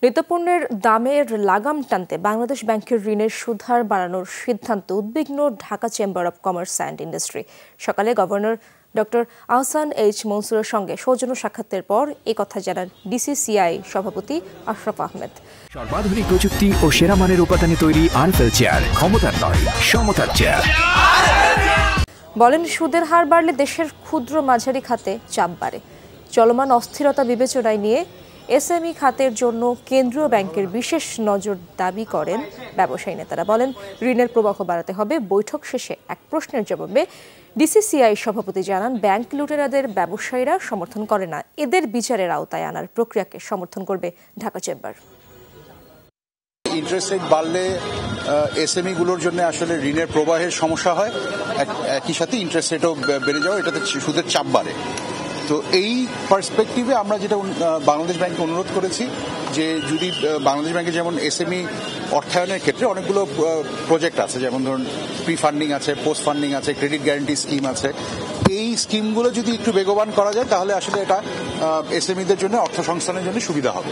নিত্যপণ্যের দামের লাগাম টানতে বাংলাদেশ ব্যাংকের ঋণের সুদহার বাড়ানোর সিদ্ধান্ত উদ্বিগ্ন Dhaka chamber of commerce and industry. সকালে গভর্নর ডক্টর আহসান এইচ মনসুরের সঙ্গে সৌজন্য সাক্ষাতের পর কথা জানান ডিসিসিআই সভাপতি আশরাফ আহমেদ। সর্বাধুনিক প্রযুক্তি ও সেরা মানের উপাদানে তৈরি আনফেল চেয়ার, ক্ষমতার নয় সমতার চেয়ার। বলেন, সুদের হার বাড়লে দেশের ক্ষুদ্র মাঝারি খাতে চাপ বাড়ে। চলমান অস্থিরতা বিবেচনায় নিয়ে এসএমই খাতের জন্য কেন্দ্রীয় ব্যাংকের বিশেষ নজর দাবি করেন ব্যবসায়ী নেতারা। বলেন, ঋণের প্রবাহ বাড়াতে হবে। বৈঠক শেষে এক প্রশ্নের জবাবে ডিসিসিআই সভাপতি জানান, ব্যাংক লুটেরাদের ব্যবসায়ীরা সমর্থন করে না, এদের বিচারের আওতায় আনার প্রক্রিয়াকে সমর্থন করবে ঢাকা চেম্বার। ইন্টারেস্ট রেট বাড়লে এসএমই গুলোর জন্য আসলে ঋণের প্রবাহের সমস্যা হয়, একই সাথে ইন্টারেস্ট রেটও বেড়ে যাওয়া, এটাতে সুদের চাপ বাড়ে। তো এই পার্সপেক্টিভে আমরা যেটা বাংলাদেশ ব্যাংকে অনুরোধ করেছি যে যদি বাংলাদেশ ব্যাংকে যেমন এসএমই অর্থায়নের ক্ষেত্রে অনেকগুলো প্রজেক্ট আছে, যেমন ধরুন প্রি ফান্ডিং আছে, পোস্ট ফান্ডিং আছে, ক্রেডিট গ্যারান্টি স্কিম আছে, এই স্কিমগুলো যদি একটু বেগবান করা যায় তাহলে আসলে এটা এসএমইদের জন্য অর্থ সংস্থানের জন্য সুবিধা হবে।